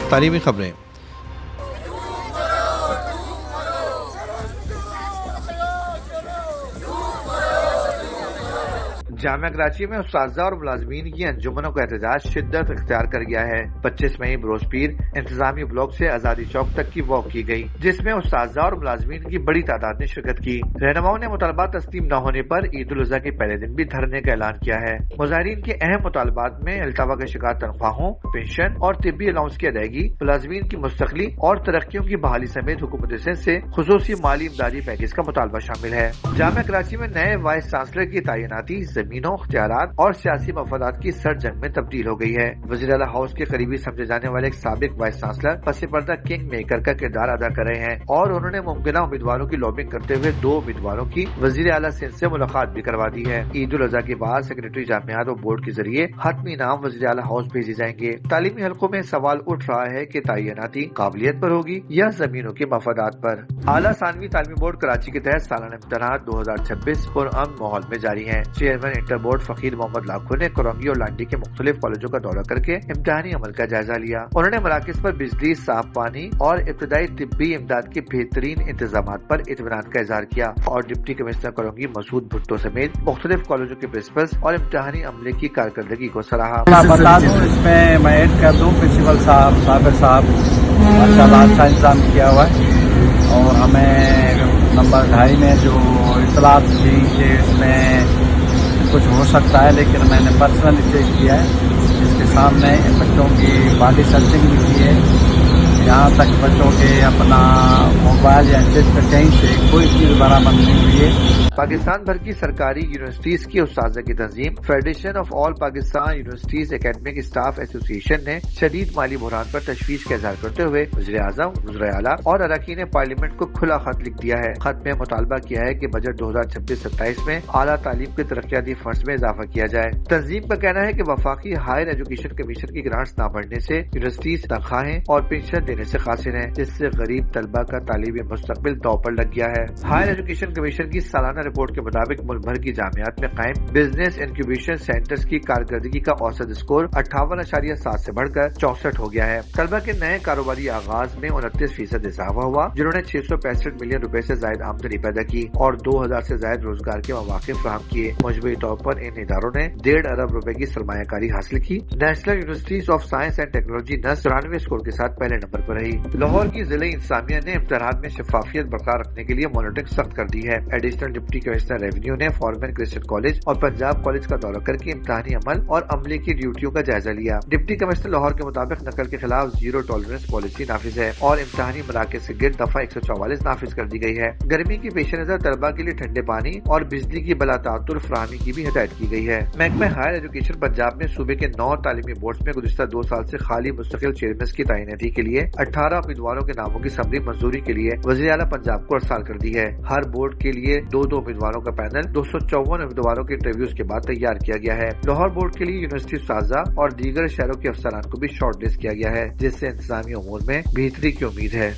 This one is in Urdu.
تعلیمی خبریں۔ جامعہ کراچی میں اساتذہ اور ملازمین کی انجمنوں کا احتجاج شدت اختیار کر گیا ہے۔ 25 مئی بروز پیر انتظامی بلاک سے آزادی چوک تک کی واک کی گئی، جس میں اساتذہ اور ملازمین کی بڑی تعداد نے شرکت کی۔ رہنماؤں نے مطالبات تسلیم نہ ہونے پر عید الاضحیٰ کے پہلے دن بھی دھرنے کا اعلان کیا ہے۔ مظاہرین کے اہم مطالبات میں التوا کے شکار تنخواہوں، پنشن اور طبی الاؤنس کی ادائیگی، ملازمین کی مستقلی اور ترقیوں کی بحالی سمیت حکومت ہند سے خصوصی مالی امدادی پیکیج کا مطالبہ شامل ہے۔ جامعہ کراچی میں نئے وائس چانسلر کی تعیناتی زمینوں، اختیارات اور سیاسی مفادات کی سر جنگ میں تبدیل ہو گئی ہے۔ وزیر اعلیٰ ہاؤس کے قریبی سمجھے جانے والے ایک سابق وائس چانسلر پس پردہ کنگ میکر کا کردار ادا کر رہے ہیں اور انہوں نے ممکنہ امیدواروں کی لابنگ کرتے ہوئے 2 امیدواروں کی وزیر اعلیٰ سندھ سے ملاقات بھی کروا دی ہے۔ عید الاضحیٰ کے بعد سیکرٹری جامعات و بورڈ کے ذریعے حتمی نام وزیر اعلیٰ ہاؤس بھیجے جائیں گے۔ تعلیمی حلقوں میں سوال اٹھ رہا ہے کہ تعیناتی قابلیت پر ہوگی یا زمینوں کے مفادات پر۔ اعلیٰ ثانوی تعلیمی بورڈ کراچی کے تحت سالانہ امتحانات 2026 پرامن ماحول میں جاری ہیں۔ چیئرمین انٹر بورڈ فقیر محمد لاکھو نے کرونگی اور لانڈی کے مختلف کالجوں کا دورہ کر کے امتحانی عمل کا جائزہ لیا۔ انہوں نے مراکز پر بجلی، صاف پانی اور ابتدائی طبی امداد کے بہترین انتظامات پر اطمینان کا اظہار کیا اور ڈپٹی کمشنر کرونگی مسعود بھٹو سمیت مختلف کالجوں کے پرنسپلز اور امتحانی عملے کی کارکردگی کو سراہا۔ بتا دوں اس میں ایڈ کر دوں پرنسپل صاحب ماشاء اللہ اچھا انتظام کیا ہوا ہے، اور ہمیں نمبر 2.5 میں جو اطلاعات تھی کہ اس میں کچھ ہو سکتا ہے، لیکن میں نے پرسنلی چیک کیا ہے، اس کے سامنے بچوں کی باڈی سرچنگ بھی کی ہے، یہاں تک بچوں کے اپنا موبائل یا چپ کہیں سے کوئی چیز برآمد نہیں ہوئی ہے۔ پاکستان بھر کی سرکاری یونیورسٹیز کی اساتذہ کی تنظیم federation of all Pakistan universities academic staff ایسوسی ایشن نے شدید مالی بحران پر تشویش کا اظہار کرتے ہوئے وزیر اعظم، وزراء اعلیٰ اور اراکین پارلیمنٹ کو کھلا خط لکھ دیا ہے۔ خط میں مطالبہ کیا ہے کہ بجٹ 2026-27 میں اعلیٰ تعلیم کے ترقیاتی فنڈز میں اضافہ کیا جائے۔ تنظیم کا کہنا ہے کہ وفاقی ہائر ایجوکیشن کمیشن کی گرانٹس نہ بڑھنے سے یونیورسٹیز تنخواہیں اور پنشن دینے سے قاصر ہیں، جس سے غریب طلبہ کا تعلیمی مستقبل داؤ پر لگ گیا ہے۔ ہائر ایجوکیشن کمیشن کی سالانہ رپورٹ کے مطابق ملک بھر کی جامعات میں قائم بزنس انکیوبیشن سینٹرز کی کارکردگی کا اوسط اسکور 58.7 سے بڑھ کر 64 ہو گیا ہے۔ طلبہ کے نئے کاروباری آغاز میں 29% اضافہ ہوا، جنہوں نے 665 ملین روپے سے زائد آمدنی پیدا کی اور 2000 سے زائد روزگار کے مواقع فراہم کیے۔ مجموعی طور پر ان اداروں نے 1.5 ارب روپے کی سرمایہ کاری حاصل کی۔ National universities of science and technology نس 94 اسکور کے ساتھ پہلے نمبر پر رہی۔ لاہور کی ضلعی انتظامیہ نے امتحانات میں شفافیت برقرار رکھنے کے لیے مانیٹرنگ سخت کر دی ہے۔ ایڈیشنل ڈپٹی کمشنر ریونیو نے فارمن کرسچن کالج اور پنجاب کالج کا دورہ کر کے امتحانی عمل اور عملے کی ڈیوٹیوں کا جائزہ لیا۔ ڈپٹی کمشنر لاہور کے مطابق نقل کے خلاف زیرو ٹالرنس پالیسی نافذ ہے اور امتحانی مراکز کے گرد دفعہ 144 نافذ کر دی گئی ہے۔ گرمی کے پیش نظر طلبہ کے لیے ٹھنڈے پانی اور بجلی کی بلا تعطل فراہمی کی بھی ہدایت کی گئی ہے۔ محکمہ ہائر ایجوکیشن پنجاب میں صوبے کے 9 تعلیمی بورڈز میں گزشتہ 2 سال سے خالی مستقل چیئرمینز کی تعیناتی کے لیے 18 امیدواروں کے ناموں کی سمری منظوری کے لیے وزیر اعلیٰ پنجاب کو ارسال کر دی ہے۔ ہر بورڈ کے لیے 2 امیدواروں کا پینل 254 امیدواروں کے انٹرویوز کے بعد تیار کیا گیا ہے۔ لاہور بورڈ کے لیے یونیورسٹی اساتذہ اور دیگر شہروں کے افسران کو بھی شارٹ لسٹ کیا گیا ہے، جس سے انتظامی امور میں بہتری کی امید ہے۔